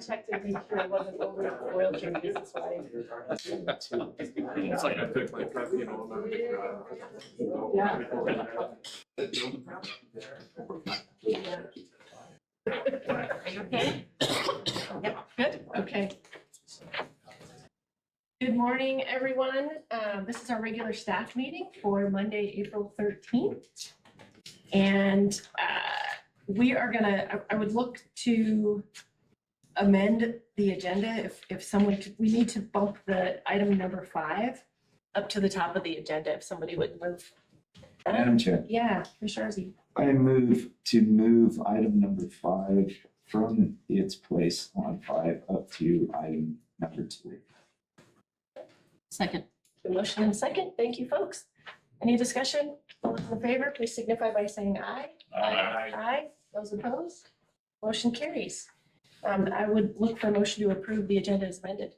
to check to make sure it wasn't over the oil changes, that's why. It's like I took my truck, you know. Yeah. Are you okay? Yep, good, okay. Good morning, everyone. This is our regular staff meeting for Monday, April 13th. And we are gonna, I would look to amend the agenda if someone could, we need to bump the item number 5 up to the top of the agenda if somebody would move. Madam Chair, Yeah, Commissioner Ozzie. I move to move item number 5 from its place on 5 up to item number 2. Second. The motion and second. Thank you, folks. Any discussion? All those in favor, please signify by saying aye. Aye. Aye. Those opposed? Motion carries. I would look for a motion to approve the agenda as amended.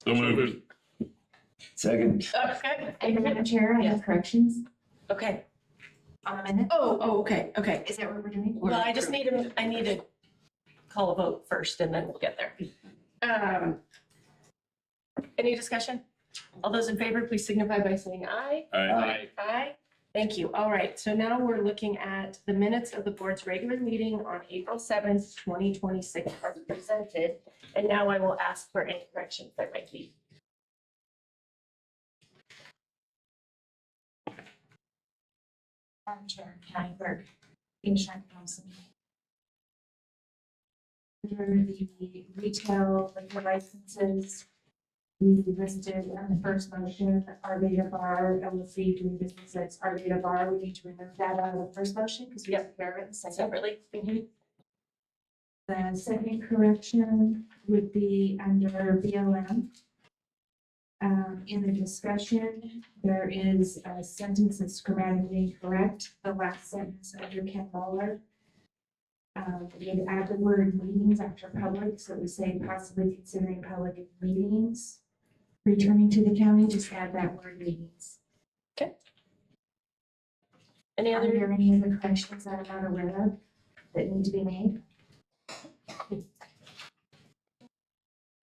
So moved. Second. Okay. And Madam Chair, I Yes. have corrections Okay. on the minute. Okay. Is that what we're doing? Well, I just need I need to call a vote first and then we'll get there. Any discussion? All those in favor, please signify by saying aye. Aye. Aye. Thank you. All right. So now we're looking at the minutes of the board's regular meeting on April 7th, 2026 as presented. And now I will ask for any corrections there might be. Madam Chair, County Clerk, Insurance Thompson. Under the retail liquor licenses, we listed on the first motion, Arvada Bar LLC doing business as Arvada Bar. We need to remove that out of the first motion because we have to bear it in the second. Separately. The second correction would be under BLM. In the discussion, there is a sentence that's grammatically incorrect, the last sentence under Ken Mueller. We'd add the word meetings after public, so we say possibly considering public meetings. Returning to the county, just add that word meetings. Any Are other? there any other corrections that I'm not aware of that need to be made?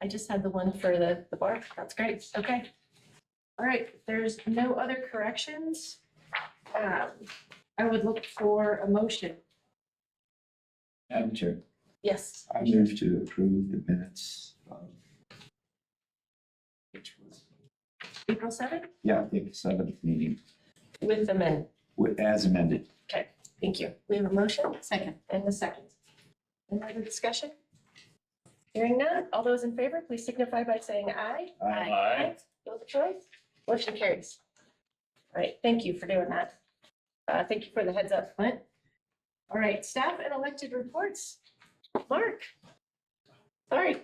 I just had the one for the bar. That's great. Okay. All right. If there's no other corrections, I would look for a motion. Madam Chair, Yes. I move to approve the minutes of which was, April 7th April 7th meeting with amendment. as amended. Thank you. We have a motion. Second. And a second. Any other discussion? Hearing none. All those in favor, please signify by saying aye. Aye. Those opposed? Motion carries. All right. Thank you for doing that. Thank you for the heads up, Clint. All right. Staff and elected reports. Mark. Sorry.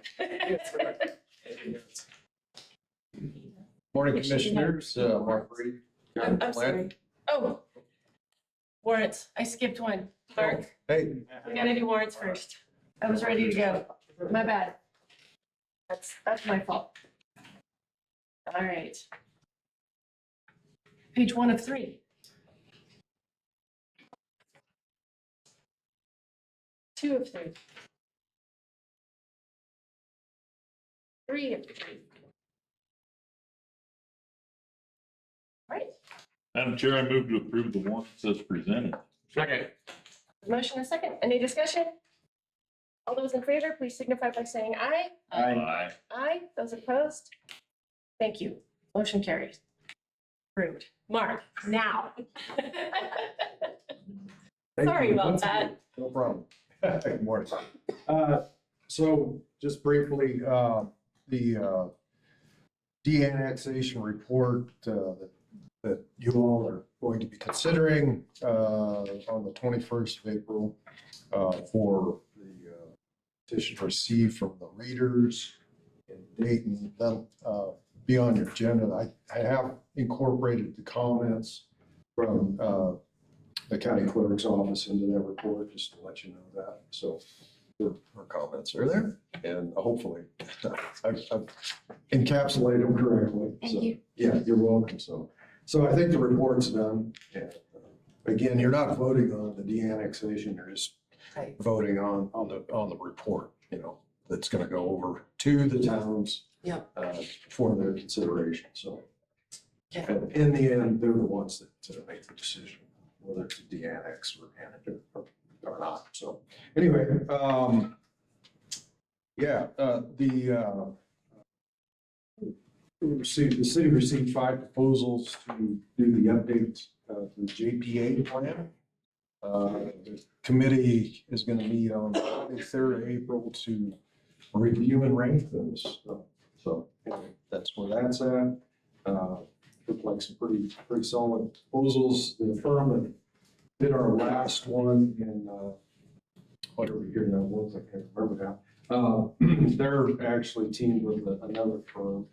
Morning, Yes, you can. Commissioners. Mark Brady. I'm sorry. Oh. Warrants. I skipped one. Mark, Hey, we gotta do warrants first. I was ready to go. My bad. That's my fault. All right. Page 1 of 3. 2 of 3. 3 of 3. Right. Madam Chair, I move to approve the warrants as presented. Second. Motion and second. Any discussion? All those in favor, please signify by saying aye. Aye. Aye. Those opposed? Thank you. Motion carries. Approved. Mark, now. thank Sorry you. about Once that. again, No problem. Good morning. So just briefly, the de-annexation report that you all are going to be considering on the 21st of April for the petition received from the readers in Dayton. That'll be on your agenda. I have incorporated the comments from the county clerk's office into that report, just to let you know that. So her comments are there, and hopefully I've encapsulated them correctly. Thank So, you. Yeah, you're welcome. So I think the report's done. And, again, you're not voting on the de-annexation, you're just Right. voting on the report, that's gonna go over to the towns. Yep. For their consideration, so. Yeah. And in the end, they're the ones that make the decision, whether to de-annex or annex it or not, so. Anyway, the city received 5 proposals to do the update to the JPA plan. The committee is gonna meet on the 23rd of April to review and rank those. So anyway, that's where that's at. Looked like some pretty solid proposals. The firm that did our last one in, whatever year that was, I can't remember now. They're actually teamed with another firm.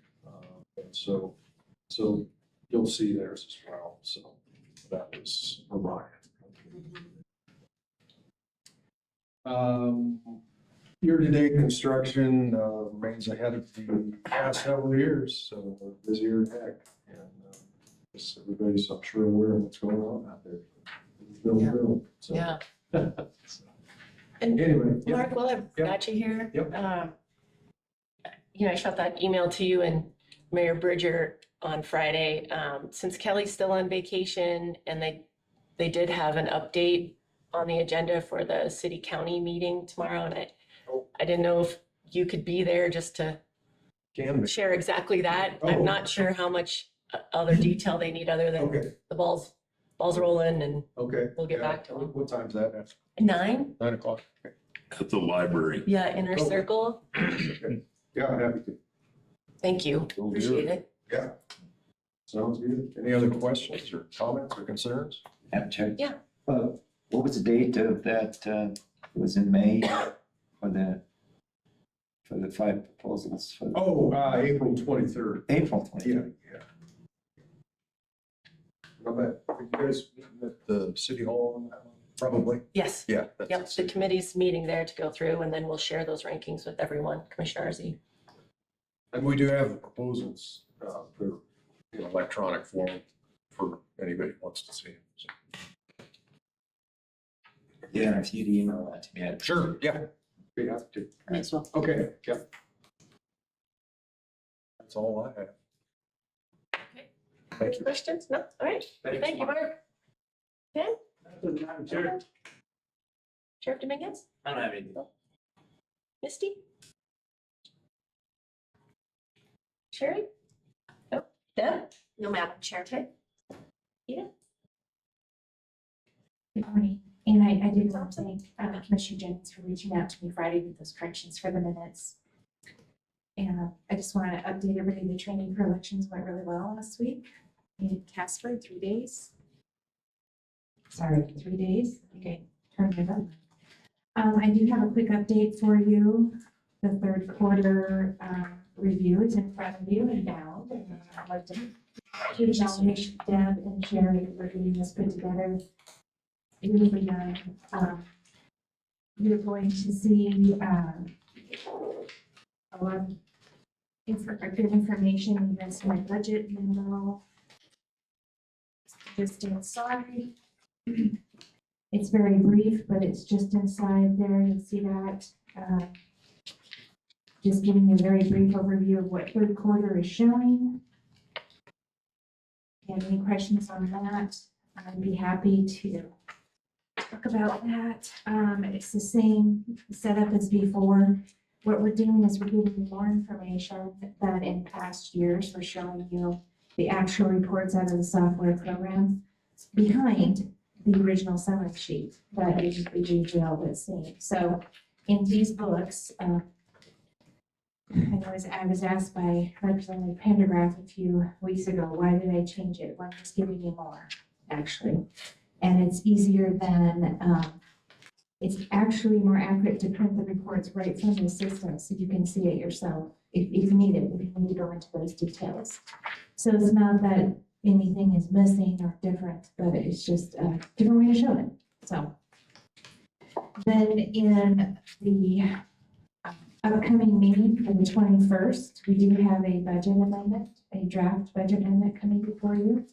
And so you'll see theirs as well. So that was Orion. Year-to-date construction remains ahead of the past several years, so we're busier than heck. And just everybody's, I'm sure, aware of what's going on out there. Build, so. Yeah. And Anyway, yeah. Mark, while I've Yep. got you here. Yep. I shot that email to you and Mayor Bridger on Friday. Since Kelly's still on vacation and they did have an update on the agenda for the city county meeting tomorrow, and I didn't know if you could be there just to Can be. share exactly that. Oh. I'm not sure how much other detail they need other than Okay, the balls rolling, and okay. We'll get Yeah. back to 'em. What time's that at? 9, 9 o'clock? Okay. At the library. yeah, inner Oh. circle. Okay. Yeah, I'm happy to. Thank you, Will do. appreciate it. Yeah. Sounds good. Any other questions or comments or concerns? Madam Chair? Yeah. What was the date of that, it was in May for the 5 proposals for the Oh, April 23rd. April 20th? Yeah. How about, are you guys meeting at the city hall on that one? Probably. Yes, Yeah. that's yep, it. the committee's meeting there to go through, and then we'll share those rankings with everyone, Commissioner Arzee. And we do have the proposals for electronic form for anybody who wants to see them. So. Yeah, if you'd email that to me. Sure, yeah. We have to. May as well. Okay, yeah. That's all I have. Okay. Thank Any you. questions? No? All right, thank you, Mark. Ken? Sure. Sheriff Dominguez? I don't have anything. Misty? Sherry? No? Deb? No, Madam Chair. Okay. Ida? Good morning. And I did want to thank Commissioner Jennings for reaching out to me Friday with those corrections for the minutes. And I just want to update everybody, the training for elections went really well last week in Casper, 3 days. Sorry, 3 days. Okay, turn it up. I do have a quick update for you. The third quarter review is in front of you and bound. And I'd like to acknowledge Deb and Sherry for getting this put together. Really done. You're going to see a lot of good information. That's my budget memo. Just inside. It's very brief, but it's just inside there. You'll see that. Just giving you a very brief overview of what third quarter is showing. If you have any questions on that, I'd be happy to talk about that. It's the same setup as before. What we're doing is we're giving you more information than in past years. We're showing you the actual reports out of the software program behind the original summary sheet that you usually all would see. So in these books, I was asked by Representative Pendergraft a few weeks ago, why did I change it? Well, I'm just giving you more, actually. And it's easier than, it's actually more accurate to print the reports right from the system so you can see it yourself if you need it, if you need to go into those details. So it's not that anything is missing or different, but it's just a different way to show it. So then in the upcoming meeting for the 21st, we do have a budget amendment, a draft budget amendment coming before you.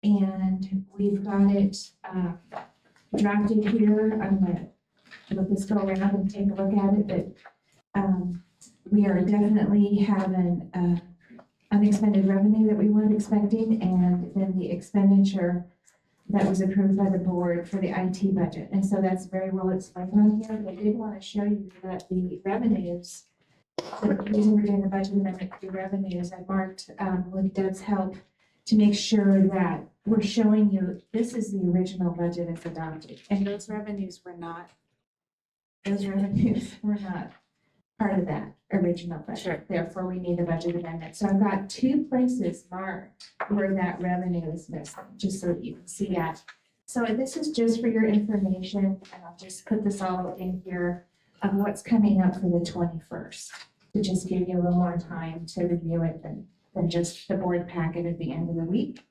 And we've got it drafted here. I'm gonna let this go around and take a look at it, but We are definitely having unexpended revenue that we weren't expecting, and then the expenditure that was approved by the board for the IT budget. And so that's very well explained on here, but I did want to show you that the revenues, the reason we're doing the budget amendment for the revenues, I marked with Deb's help to make sure that we're showing you, this is the original budget as adopted, and those revenues were not part of that original budget. Sure. Therefore, we need the budget amendment. So I've got two places marked where that revenue is missing, just so that you can see that. So this is just for your information, and I'll just put this all in here of what's coming up for the 21st, to just give you a little more time to review it than just the board packet at the end of the week.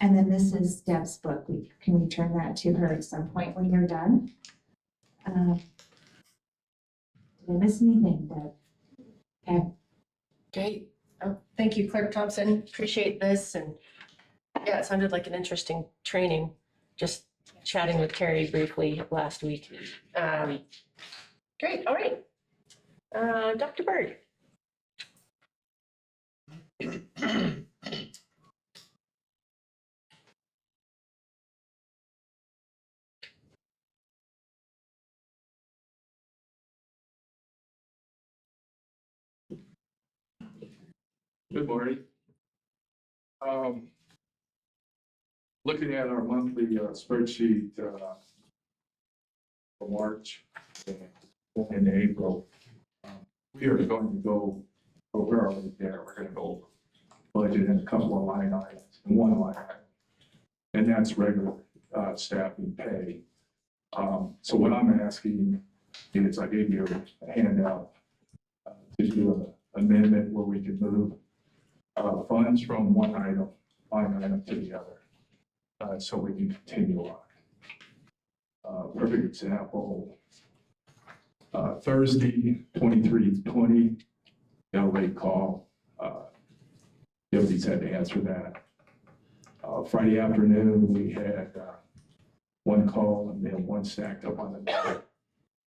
And then this is Deb's book. Can we turn that to her at some point when you're done? Did I miss anything, Deb? Okay. Great. Oh, thank you, Clerk Thompson. Appreciate this. And yeah, it sounded like an interesting training, just chatting with Carrie briefly last week. Great, all right. Dr. Bird. Good morning. Looking at our monthly spreadsheet for March and April, we are going to go, we're already there, we're going to go budget in a couple of line items, and one line item, and that's regular staffing pay. So what I'm asking is, I gave you a handout to do an amendment where we can move funds from one line item to the other, so we can continue on. Perfect example, Thursday, 23:20, got a late call. Deputies had to answer that. Friday afternoon, we had one call and then one stacked up on the night.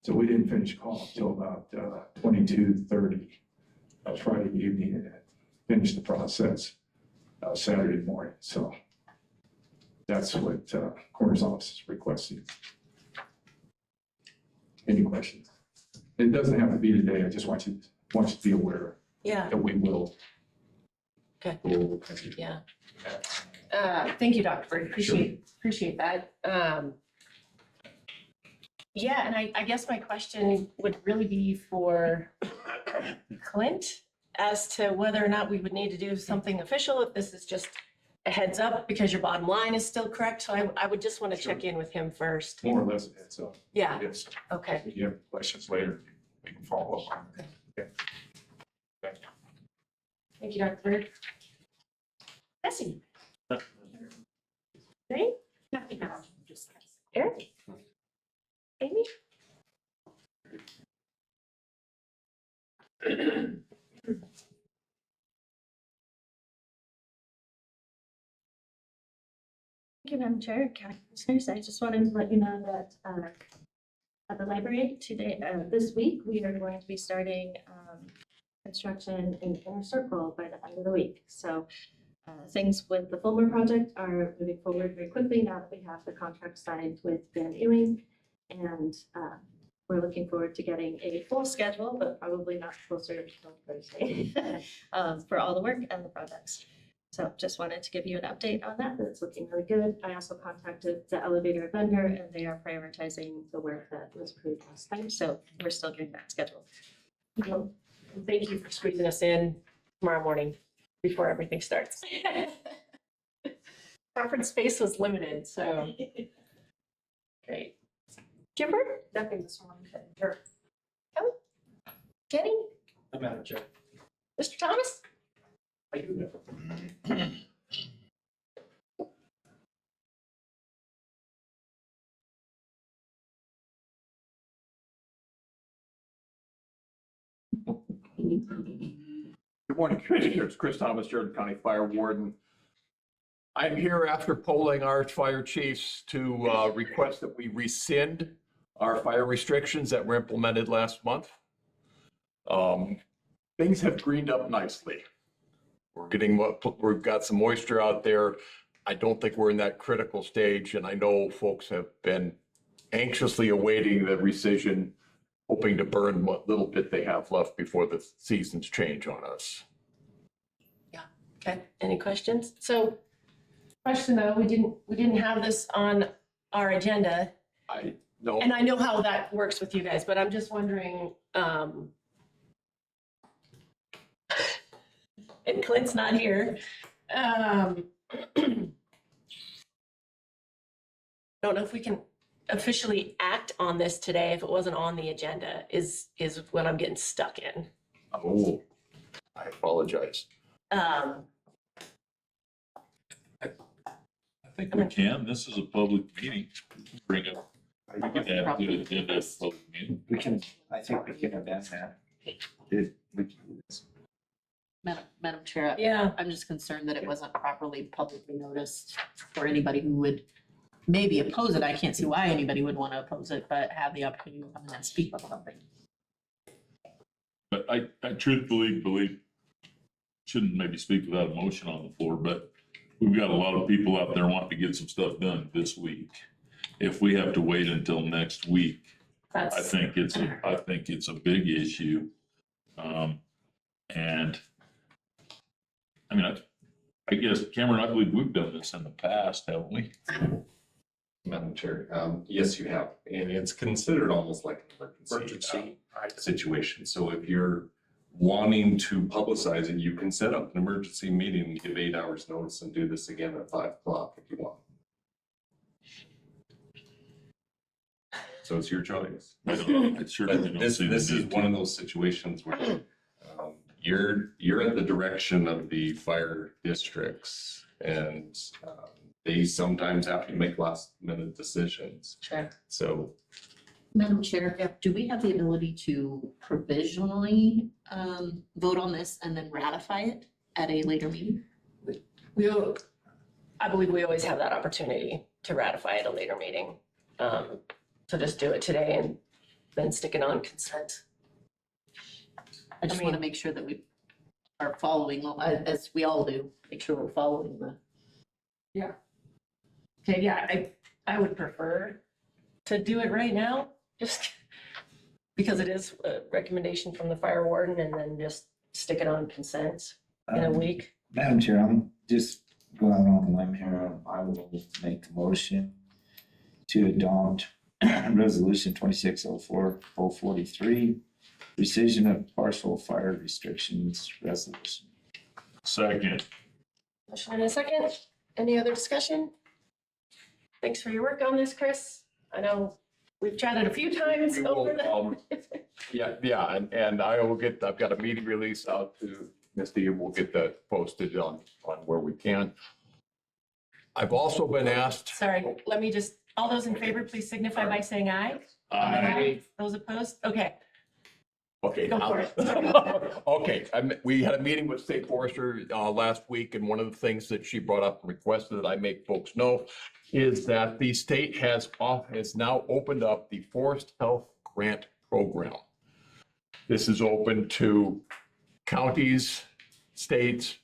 So we didn't finish call until about 22:30 Friday evening, and finish the process Saturday morning. So that's what coroner's office is requesting. Any questions? It doesn't have to be today. I just want you to be aware Yeah, that we will. Okay. We'll- yeah. Thank you, Dr. Bird. Appreciate that. Yeah, and I guess my question would really be for Clint as to whether or not we would need to do something official, if this is just a heads up because your bottom line is still correct. So I would just want to check in with him first. More or less a heads up. Yeah, Yes. okay. If you have questions later, we can follow up on it. Okay. Thank you. Thank you, Dr. Bird. Bessie. Right? Eric? Amy? Thank you, Madam Chair, County Commissioners. I just wanted to let you know that at the library today, this week, we are going to be starting construction in Inner Circle by the end of the week. So things with the Fulmer project are moving forward very quickly now that we have the contract signed with Van Ewing. And we're looking forward to getting a full schedule, but probably not closer until Thursday for all the work and the projects. So just wanted to give you an update on that. It's looking really good. I also contacted the elevator vendor and they are prioritizing the work that was approved last time. So we're still getting that schedule. Well, thank you for squeezing us in tomorrow morning before everything starts. Conference space was limited, so. Great. Jimber? Nothing this morning. Sure. Kelly? Kenny? Madam Chair. Mr. Thomas? I do have. Good morning, Commissioners. Chris Thomas, Jordan County Fire Warden. I'm here after polling our fire chiefs to request that we rescind our fire restrictions that were implemented last month. Things have greened up nicely. We've got some moisture out there. I don't think we're in that critical stage, and I know folks have been anxiously awaiting the rescission, hoping to burn what little bit they have left before the seasons change on us. Okay, any questions? So, question though, we didn't have this on our agenda, I know. and I know how that works with you guys, but I'm just wondering, and Clint's not here. Don't know if we can officially act on this today if it wasn't on the agenda, is what I'm getting stuck in. Oh, I apologize. I think we can. This is a public meeting. Bring up, we can add to the agenda as a public meeting. I think we can amend that. We can do this. Madam Chair, Yeah, I'm just concerned that it wasn't properly publicly noticed for anybody who would maybe oppose it. I can't see why anybody would want to oppose it, but have the opportunity to come in and speak on something. But I truthfully believe, shouldn't maybe speak without a motion on the floor, but we've got a lot of people out there wanting to get some stuff done this week. If we have to wait until next week, I that's, think it's a big issue. And I mean, I guess, Cameron, I believe we've done this in the past, haven't we? Madam Chair, yes, you have, and it's considered almost like an emergency situation. So if you're wanting to publicize it, you can set up an emergency meeting and give 8 hours notice and do this again at 5 o'clock if you want. So it's your choice. I certainly But don't this see the is need one to. of those situations where you're at the direction of the fire districts, and they sometimes have to make last minute decisions. Sure. So Madam Chair, do we have the ability to provisionally vote on this and then ratify it at a later meeting? I believe we always have that opportunity to ratify at a later meeting. So just do it today and then stick it on consent. I just want to make sure that we are following, as we all do, make sure we're following the. Okay, yeah, I would prefer to do it right now, just because it is a recommendation from the fire warden, and then just stick it on consent in a week. Madam Chair, I'm just going on a limb here. I will make the motion to adopt resolution 2604-043, rescission of partial fire restrictions resolution. Second. Motion in a second. Any other discussion? Thanks for your work on this, Chris. I know we've chatted a few times We will, over the. Yeah, and I've got a meeting release out to Misty, and we'll get that posted on where we can. I've also been asked. Sorry, let me just, all those in favor, please signify by saying aye. Those opposed? Okay. Okay. Go for it. Okay, we had a meeting with State Forester last week, and one of the things that she brought up and requested that I make folks know is that the state has now opened up the Forest Health Grant Program. This is open to counties, states,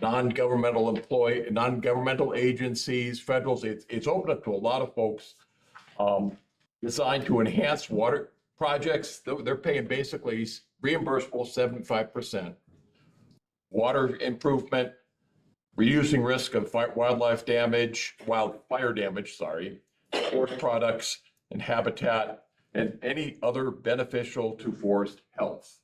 non-governmental agencies, federals. It's open up to a lot of folks, designed to enhance water projects. They're paying basically reimbursable 75%. Water improvement, reducing risk of wildfire damage, forest products and habitat, and any other beneficial to forest health.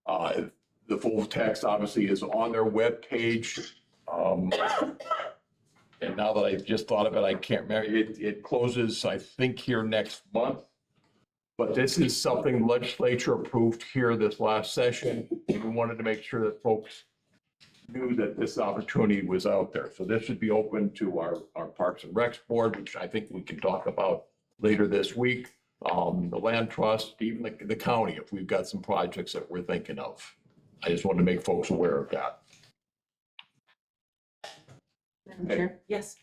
The full text obviously is on their webpage. And now that I've just thought of it, I can't remember, it closes, I think, here next month. But this is something legislature approved here this last session. We wanted to make sure that folks knew that this opportunity was out there. So this should be open to our Parks and Recs Board, which I think we can talk about later this week. The land trust, even the county, if we've got some projects that we're thinking of. I just wanted to make folks aware of that. Madam Chair? Yes.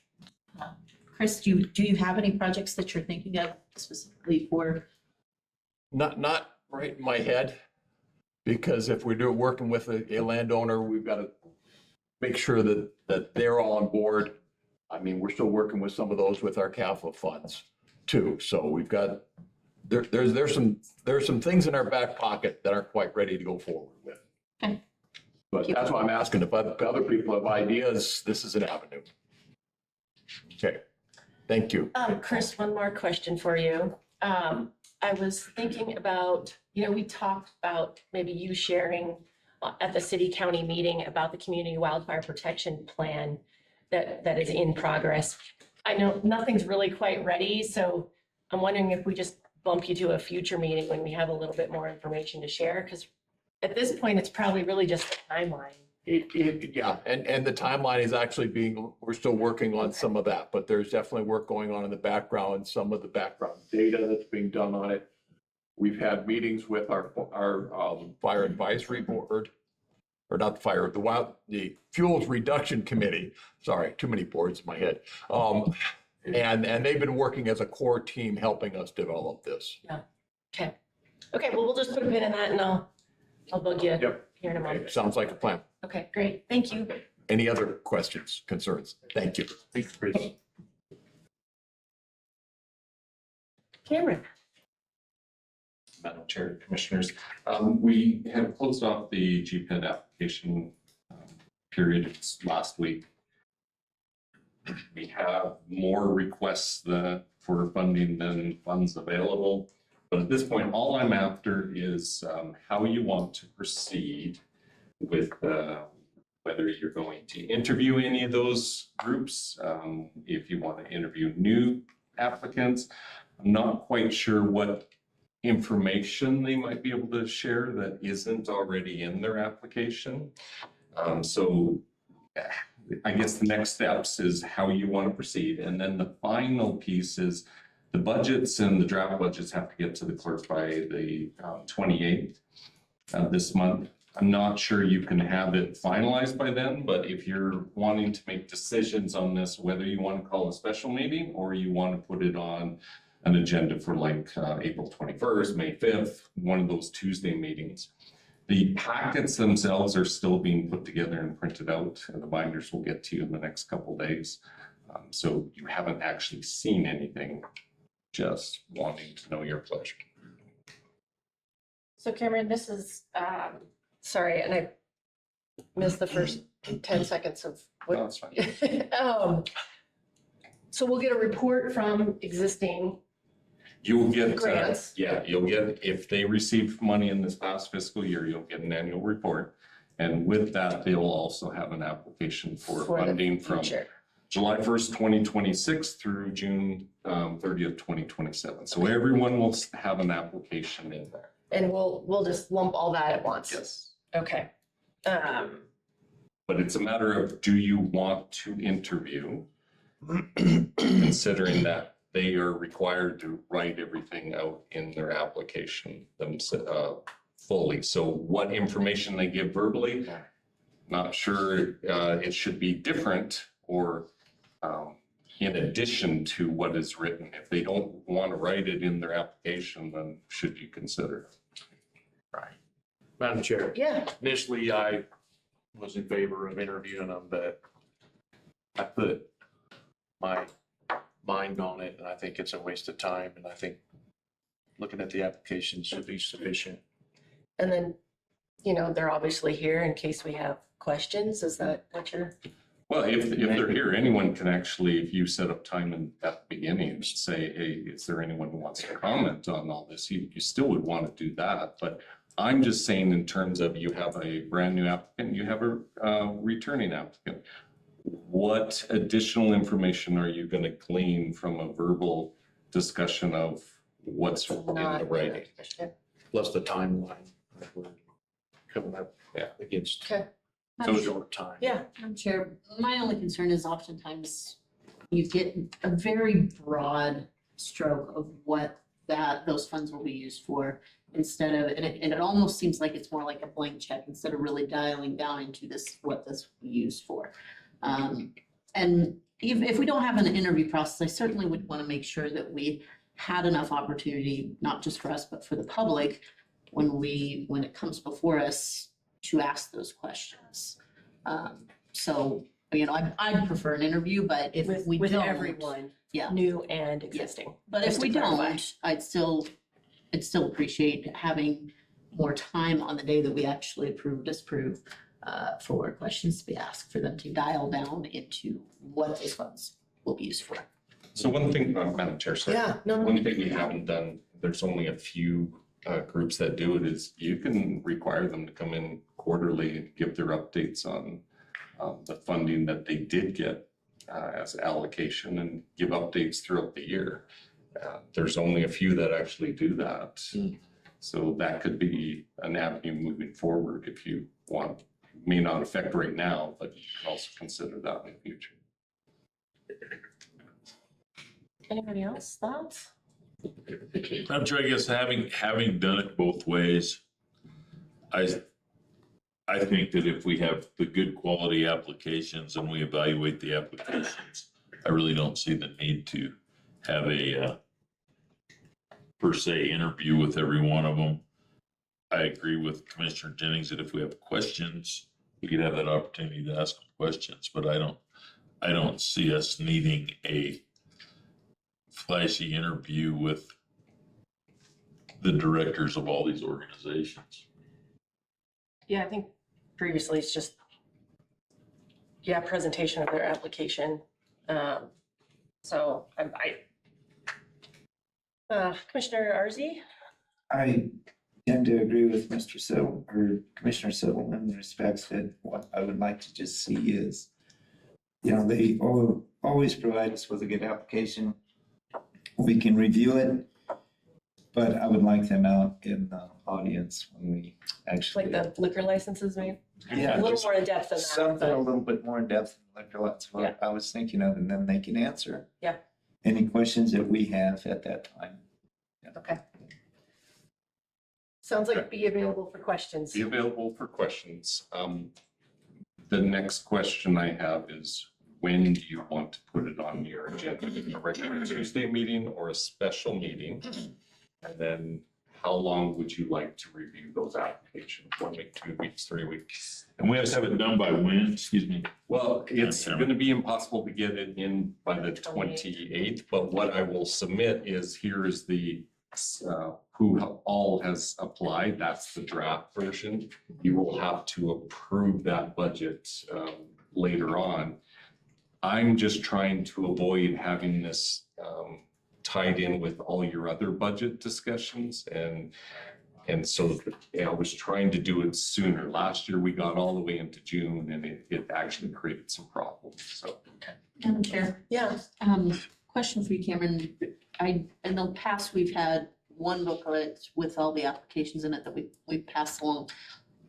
Chris, do you have any projects that you're thinking of specifically for? Not right in my head. Because if we're working with a landowner, we've got to make sure that they're all on board. I mean, we're still working with some of those with our capital funds too. So we've got, there's some things in our back pocket that aren't quite ready to go forward with. Okay. But that's why I'm asking if other people have ideas, this is an avenue. Okay, thank you. Chris, one more question for you. I was thinking about, we talked about maybe you sharing at the city county meeting about the community wildfire protection plan that is in progress. I know nothing's really quite ready, so I'm wondering if we just bump you to a future meeting when we have a little bit more information to share, because at this point, it's probably really just a timeline. Yeah, and the timeline is actually we're still working on some of that, but there's definitely work going on in the background, some of the background data that's being done on it. We've had meetings with our fire advisory board, or not the fire, the fuels reduction committee. Sorry, too many boards in my head. And they've been working as a core team helping us develop this. Yeah. Okay, well, we'll just put a pin in that and I'll bug you Yep. here in a moment. Sounds like a plan. Okay, great. Thank you. Any other questions, concerns? Thank you. Thanks, Chris. Cameron. Madam Chair, Commissioners, we have closed off the GPED application period last week. We have more requests for funding than funds available. But at this point, all I'm after is how you want to proceed with whether you're going to interview any of those groups, if you want to interview new applicants. I'm not quite sure what information they might be able to share that isn't already in their application. So I guess the next steps is how you want to proceed. And then the final piece is the budgets, and the draft budgets have to get to the clerk by the 28th of this month. I'm not sure you can have it finalized by then, but if you're wanting to make decisions on this, whether you want to call a special meeting or you want to put it on an agenda for like April 21st, May 5th, one of those Tuesday meetings. The packets themselves are still being put together and printed out, and the binders will get to you in the next couple of days. So you haven't actually seen anything, just wanting to know your pleasure. So Cameron, this is, sorry, and I missed the first 10 seconds of what. No, that's fine. So we'll get a report from existing You'll get, grants. you'll get, if they received money in this past fiscal year, you'll get an annual report. And with that, they'll also have an application for the funding from future. July 1st, 2026 through June 30th, 2027. So everyone will have an application in there. And we'll just lump all that at once. Yes. Okay. But it's a matter of, do you want to interview? Considering that they are required to write everything out in their application themselves fully. So what information they give verbally, not sure it should be different or in addition to what is written. If they don't want to write it in their application, then should you consider it? Right. Madam Chair, Yeah, initially I was in favor of interviewing them, but I put my mind on it, and I think it's a waste of time, and I think looking at the application should be sufficient. and then, they're obviously here in case we have questions. Is that what you're? Well, if they're here, anyone can actually, if you set up time at the beginning and say, hey, is there anyone who wants to comment on all this? You still would want to do that. But I'm just saying in terms of you have a brand new applicant, you have a returning applicant. What additional information are you going to glean from a verbal discussion of what's in the writing? Plus the timeline that we're coming up against. Okay. So Short time. Yeah. I'm sure, my only concern is oftentimes you get a very broad stroke of what those funds will be used for instead of, and it almost seems like it's more like a blank check instead of really dialing down into what this will be used for. And if we don't have an interview process, I certainly would want to make sure that we had enough opportunity, not just for us, but for the public, when it comes before us to ask those questions. So, you know, I'd prefer an interview, but if we With don't. everyone, Yeah. new and existing. But if Just to we clarify. don't, I'd still appreciate having more time on the day that we actually approve, disapprove, for questions to be asked, for them to dial down into what those funds will be used for. So one thing, Madam Chair, sorry. Yeah, no, One thing we haven't done, there's only a few groups that do it, is you can require them to come in quarterly and give their updates on the funding that they did get as allocation and give updates throughout the year. There's only a few that actually do that. So that could be an avenue moving forward if you want. May not affect right now, but you can also consider that in the future. Anybody else thoughts? I'm sure, I guess having done it both ways, I think that if we have the good quality applications and we evaluate the applications, I really don't see the need to have a per se interview with every one of them. I agree with Commissioner Jennings that if we have questions, we could have that opportunity to ask them questions, but I don't see us needing a flashy interview with the directors of all these organizations. Yeah, I think previously it's just, presentation of their application. So Commissioner Arzi? I tend to agree with Mr. Siddle, or Commissioner Siddle, in the respects that what I would like to just see is, they always provide us with a good application. We can review it, but I would like them out in the audience when we actually. Like the liquor licenses, maybe? Yeah, A little just more in depth than that. something a but- little bit more in depth than liquor. That's Yeah. what I was thinking of, and then they can answer. Yeah. Any questions that we have at that time. Okay. Sounds like be available for questions. Be available for questions. The next question I have is, when do you want to put it on your agenda? A regular Tuesday meeting or a special meeting? And then how long would you like to review those applications? 1 week, 2 weeks, 3 weeks? And we have to have it done by when, excuse me? Well, it's going to be impossible to get it in by the 28th, but what I will submit is, here is the who all has applied. That's the draft version. You will have to approve that budget later on. I'm just trying to avoid having this tied in with all your other budget discussions, and so I was trying to do it sooner. Last year, we got all the way into June, and it actually created some problems, so. Madam Chair. Yeah. Question for you, Cameron. In the past, we've had one booklet with all the applications in it that we passed along.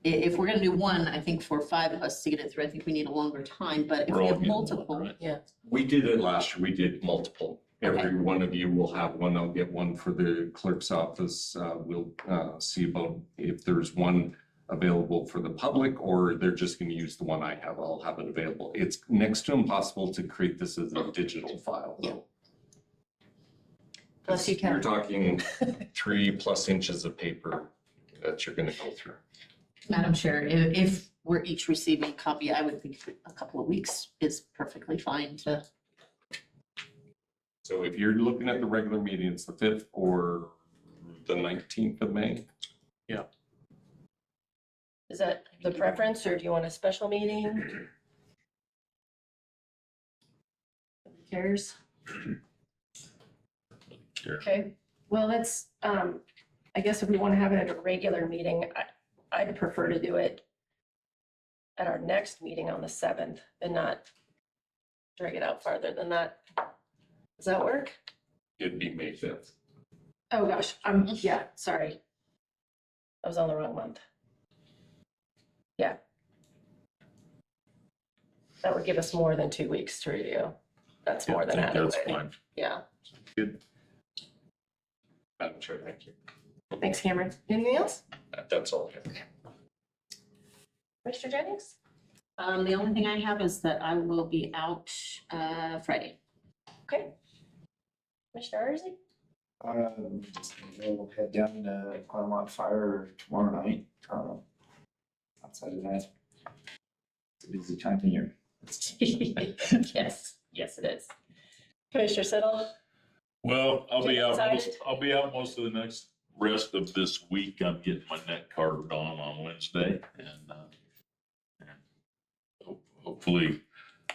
If we're gonna do one, I think for 5 of us to get it through, I think we need a longer time, but if We're we all have getting one, multiple. right? We did it last year. We did multiple. Every one of you will have one. I'll get one for the clerk's office. We'll see about if there's one available for the public, or they're just going to use the one I have. I'll have it available. It's next to impossible to create this as a digital file, though. Plus you can. You're talking 3+ inches of paper that you're going to go through. Madam Chair, if we're each receiving a copy, I would think a couple of weeks is perfectly fine to. So if you're looking at the regular meeting, it's the 5th or the 19th of May. Is that the preference, or do you want a special meeting? Who cares? Sure. Okay, well, let's, I guess if we want to have it at a regular meeting, I'd prefer to do it at our next meeting on the 7th and not drag it out farther than that. Does that work? It'd be May 5th. Oh, gosh, yeah, sorry. I was on the wrong month. Yeah. That would give us more than 2 weeks to review. That's more than I think that's adequate. fine. Yeah. Madam Chair, thank you. Thanks, Cameron. Anything else? That's all. Mr. Jennings? The only thing I have is that I will be out Friday. Okay. Commissioner Arsey? Just we'll head down to Claremont Fire tomorrow night. Outside of that, it's a busy time of year. Yes, yes, it is. Commissioner Siddle? Well, I'll be out, Excited? I'll be out most of the next rest of this week. I'm getting my neck carved on Wednesday and hopefully,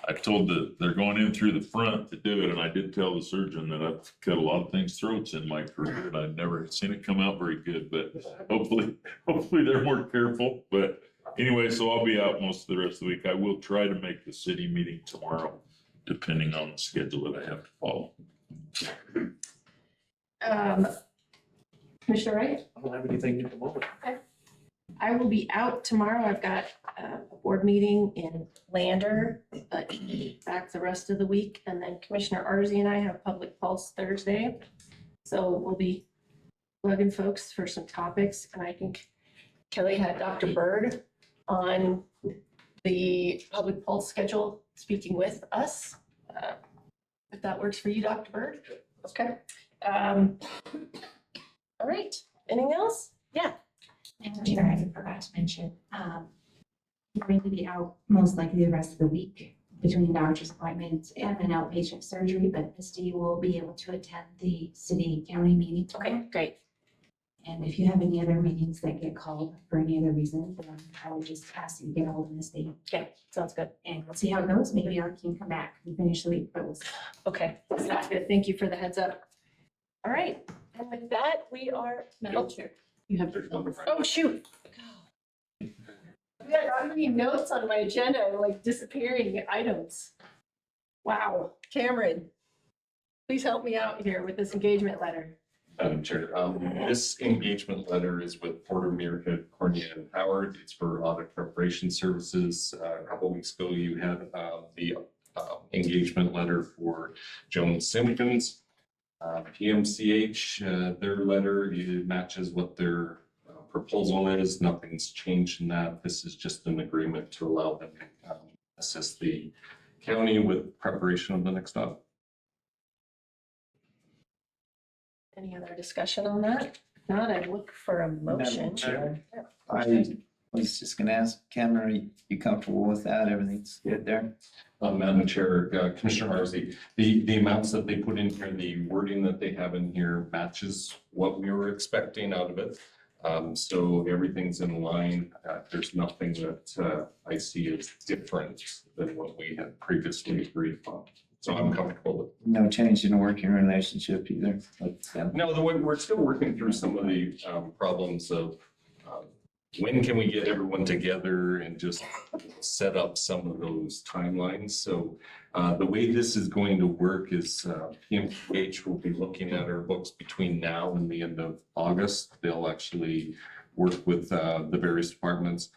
I told they're going in through the front to do it, and I did tell the surgeon that I've cut a lot of things throats in my career, and I've never seen it come out very good, but hopefully they're more careful. But anyway, so I'll be out most of the rest of the week. I will try to make the city meeting tomorrow, depending on the schedule that I have to follow. Commissioner Wright? I don't have anything at the moment. I will be out tomorrow. I've got a board meeting in Lander, but back the rest of the week. And then Commissioner Arzi and I have Public Pulse Thursday. So we'll be bugging folks for some topics. And I think Kelly had Dr. Bird on the Public Pulse schedule speaking with us. If that works for you, Dr. Bird? Okay. All right. Anything else? Yeah. Madam Chair, I forgot to mention, we're going to be out most likely the rest of the week between doctor's appointments and an outpatient surgery, but Misty will be able to attend the city county meeting tomorrow. Okay, great. And if you have any other meetings that get called for any other reason, then I would just ask you to get a hold of Misty. Okay, sounds good. And we'll see how it goes. Maybe I can come back and finish the week, but we'll see. Okay, sounds good. Thank you for the heads up. All right, and with that, we are. Madam Chair. You have. Oh, shoot. I've got so many notes on my agenda, like disappearing items. Wow, Cameron, please help me out here with this engagement letter. Madam Chair, this engagement letter is with Porter, Muirhead, Cornea, and Howard. It's for audit preparation services. A couple of weeks ago, you had the engagement letter for Joan Simpkins. PMCH, their letter, it matches what their proposal is. Nothing's changed in that. This is just an agreement to allow them to assist the county with preparation of the next audit. Any other discussion on that? If not, I'd look for a motion. Madam Chair, Yeah. I was just gonna ask Cameron, are you comfortable with that? Everything's good there? Madam Chair, Commissioner Arzi, the amounts that they put in here, the wording that they have in here matches what we were expecting out of it. So everything's in line. There's nothing that I see as different than what we had previously agreed upon. So I'm comfortable with it. No change in the working relationship either. No, we're still working through some of the problems of when can we get everyone together and just set up some of those timelines? So the way this is going to work is PMPH will be looking at our books between now and the end of August. They'll actually work with the various departments.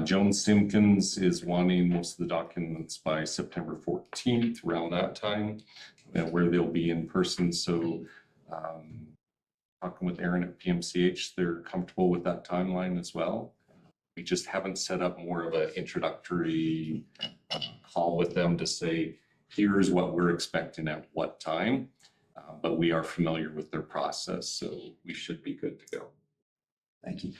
Joan Simpkins is wanting most of the documents by September 14th, around that time, where they'll be in person. So talking with Aaron at PMCH, they're comfortable with that timeline as well. We just haven't set up more of an introductory call with them to say, here's what we're expecting at what time. But we are familiar with their process, so we should be good to go. Thank you.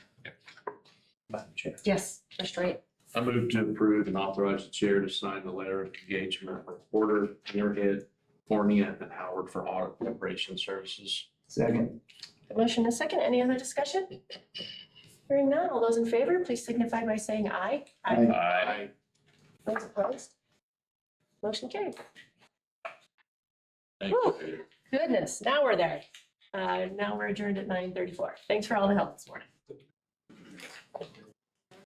Madam Chair. Yes, that's right. I move to approve and authorize the chair to sign the letter of engagement with Porter, Muirhead, Cornea, and Howard for audit preparation services. Second. The motion is second. Any other discussion? Hearing none, all those in favor, please signify by saying aye. Aye. Those opposed? Motion carried. Thank you. Goodness, now we're there. Now we're adjourned at 9:34. Thanks for all the help this morning.